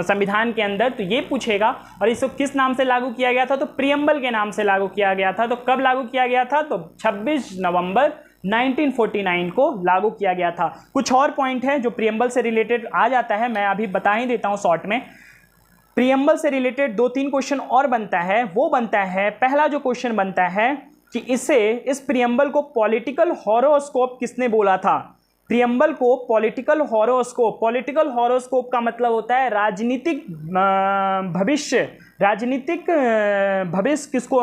संविधान के अंदर? तो ये पूछेगा। और इसको किस नाम से लागू किया गया था? तो प्रीएम्बल के नाम से लागू किया गया था। तो कब लागू किया गया था? तो 26 नवंबर 1949 को लागू किया गया था। कुछ और पॉइंट है जो प्रीएम्बल से रिलेटेड आ जाता है, मैं अभी बता ही देता हूँ शॉर्ट में। प्रियम्बल से रिलेटेड 2-3 क्वेश्चन और बनता है। वो बनता है, पहला जो क्वेश्चन बनता है कि इस प्रियम्बल को पॉलिटिकल हॉरोस्कोप किसने बोला था। प्रियम्बल को पॉलिटिकल हॉरोस्कोप का मतलब होता है राजनीतिक भविष्य, किसको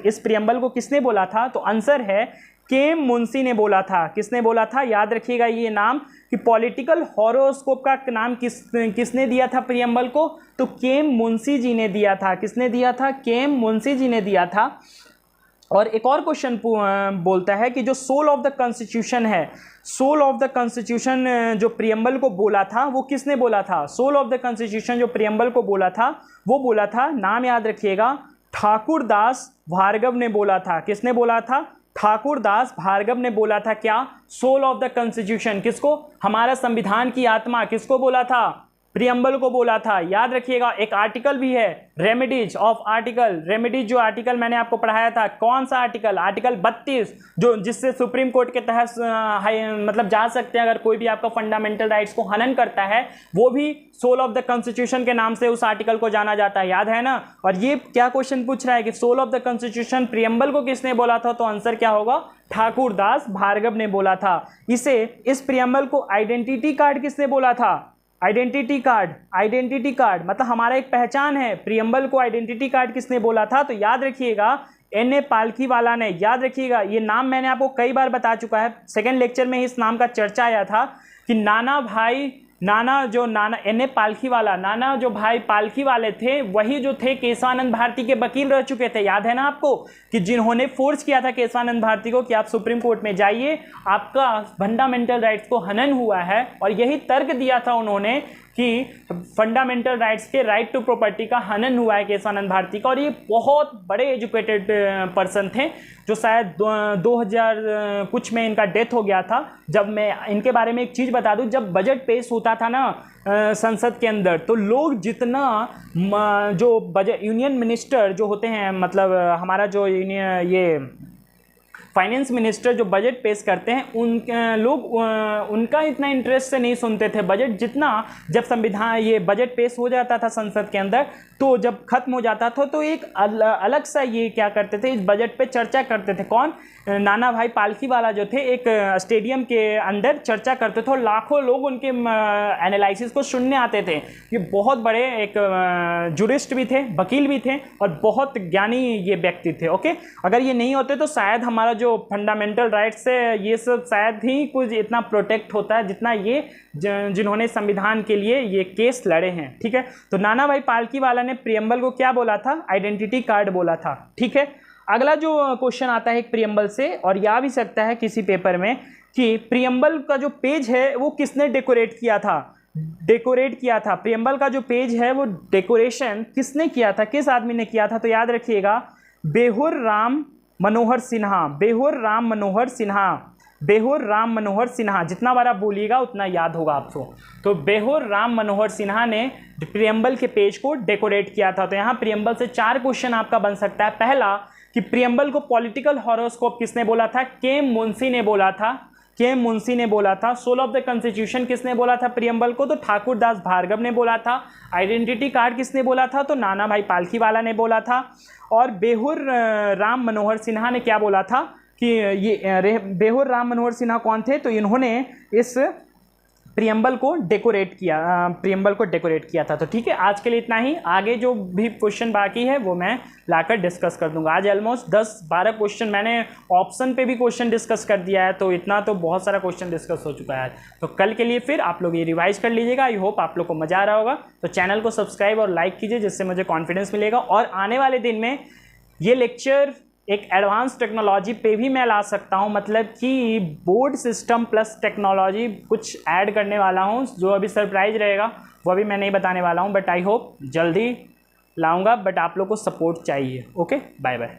इस प्रियम्बल को किसने बोला था। तो आंसर है केम मुंशी ने बोला था। किसने बोला था, याद रखिएगा ये नाम कि पॉलिटिकल हॉरोस्कोप का नाम किसने दिया था प्रियम्बल को, तो केम मुंशी जी ने दिया था। किसने दिया था, केम मुंशी जी ने दिया था। और एक और क्वेश्चन बोलता है कि जो सोल ऑफ द कॉन्स्टिट्यूशन है, सोल ऑफ द कॉन्स्टिट्यूशन जो प्रियम्बल को बोला था वो किसने बोला था। सोल ऑफ द कॉन्स्टिट्यूशन जो प्रियम्बल को बोला था वो बोला था, नाम याद रखिएगा, ठाकुर दास भार्गव ने बोला था। किसने बोला था, ठाकुर दास भार्गव ने बोला था। क्या, सोल ऑफ द कॉन्स्टिट्यूशन किसको, हमारा संविधान की आत्मा, किसको बोला था, प्रियम्बल को बोला था। याद रखिएगा एक आर्टिकल भी है, रेमेडीज ऑफ आर्टिकल, रेमेडीज जो आर्टिकल मैंने आपको पढ़ाया था, कौन सा आर्टिकल, आर्टिकल 32, जो जिससे सुप्रीम कोर्ट के तहत मतलब जा सकते हैं अगर कोई भी आपका फंडामेंटल राइट्स को हनन करता है, वो भी सोल ऑफ द कॉन्स्टिट्यूशन के नाम से उस आर्टिकल को जाना जाता है, याद है ना। और ये क्या क्वेश्चन पूछ रहा है कि soul of the constitution preamble को किसने बोला था, तो आंसर क्या होगा, ठाकुर दास भार्गव ने बोला था। इस प्रियम्बल को आइडेंटिटी कार्ड किसने बोला था, आइडेंटिटी कार्ड मतलब हमारा एक पहचान है, प्रियम्बल को आइडेंटिटी कार्ड किसने बोला था, तो याद रखिएगा N.A. पालखीवाला ने। याद रखिएगा ये नाम मैंने आपको कई बार बता चुका है, सेकंड लेक्चर में इस नाम का चर्चा आया था कि नाना N.A. पालखीवाला, नाना जो भाई पालखी वाले थे वही जो थे केशवानंद भारती के वकील रह चुके थे। याद है ना आपको कि जिन्होंने फोर्स किया था केशवानंद भारती को कि आप सुप्रीम कोर्ट में जाइए, आपका फंडामेंटल राइट्स को हनन हुआ है, और यही तर्क दिया था उन्होंने कि फंडामेंटल राइट्स के राइट टू प्रॉपर्टी का हनन हुआ है केशवानंद भारती का। और ये बहुत बड़े एजुकेटेड पर्सन थे जो शायद 2000 कुछ में इनका डेथ हो गया था। जब मैं इनके बारे में एक चीज़ बता दूं, जब बजट पेश होता था ना संसद के अंदर, तो लोग जितना जो बजट यूनियन मिनिस्टर जो होते हैं, मतलब हमारा जो ये फाइनेंस मिनिस्टर जो बजट पेश करते हैं, उनका इतना इंटरेस्ट से नहीं सुनते थे बजट, जितना जब संविधान ये बजट पेश हो जाता था संसद के अंदर, तो जब खत्म हो जाता था तो एक अलग सा ये क्या करते थे, इस बजट पे चर्चा करते थे। कौन, नाना भाई पालखीवाला जो थे, एक स्टेडियम के अंदर चर्चा करते थे और लाखों लोग उनके एनालिसिस को सुनने आते थे। ये बहुत बड़े एक जुरिस्ट भी थे, वकील भी थे और बहुत ज्ञानी ये व्यक्ति थे। ओके, अगर ये नहीं होते तो शायद हमारा जो फंडामेंटल राइट्स है ये सब शायद ही कुछ इतना प्रोटेक्ट होता है जितना ये जिन्होंने संविधान के लिए ये केस लड़े हैं। ठीक है, तो नाना भाई पालखीवाला ने प्रियम्बल को क्या बोला था, आइडेंटिटी कार्ड बोला था। ठीक है, अगला जो क्वेश्चन आता है एक प्रियम्बल से, और या भी सकता है किसी पेपर में, कि प्रियम्बल का जो पेज है वो किसने डेकोरेट किया था, प्रियम्बल का जो पेज है वो डेकोरेशन किसने किया था, किस आदमी ने किया था, तो याद रखिएगा बेहुर राम मनोहर सिन्हा, जितना बार आप बोलिएगा उतना याद होगा आपको। तो बेहुर राम मनोहर सिन्हा ने प्रियम्बल के पेज को डेकोरेट किया था। तो यहाँ प्रियम्बल से 4 क्वेश्चन आपका बन सकता है। पहला कि प्रियम्बल को पॉलिटिकल हॉरोस्कोप किसने बोला था, केम मुंशी ने बोला था। सोल ऑफ द कॉन्स्टिट्यूशन किसने बोला था प्रियम्बल को, तो ठाकुर दास भार्गव ने बोला था। आइडेंटिटी कार्ड किसने बोला था, तो नाना भाई पालखीवाला ने बोला था। और बेहुर राम मनोहर सिन्हा ने क्या बोला था कि ये बेहुर राम मनोहर सिन्हा कौन थे, तो इन्होंने इस प्रियम्बल को डेकोरेट किया था। तो ठीक है, आज के लिए इतना ही। आगे जो भी क्वेश्चन बाकी है वो मैं लाकर डिस्कस कर दूंगा। आज ऑलमोस्ट 10-12 क्वेश्चन मैंने ऑप्शन पे भी क्वेश्चन डिस्कस कर दिया है, तो इतना तो बहुत सारा क्वेश्चन डिस्कस हो चुका है। तो कल के लिए फिर आप लोग ये रिवाइज कर लीजिएगा। आई होप आप लोग को मज़ा आ रहा होगा। तो चैनल को सब्सक्राइब और लाइक कीजिए, जिससे मुझे कॉन्फिडेंस मिलेगा। और आने वाले दिन में ये लेक्चर एक एडवांस टेक्नोलॉजी पे भी मैं ला सकता हूं, मतलब कि बोर्ड सिस्टम प्लस टेक्नोलॉजी कुछ ऐड करने वाला हूं, जो अभी सरप्राइज रहेगा वो अभी मैं नहीं बताने वाला हूं, बट आई होप जल्दी लाऊंगा। बट आप लोग को सपोर्ट चाहिए। Okay, bye bye.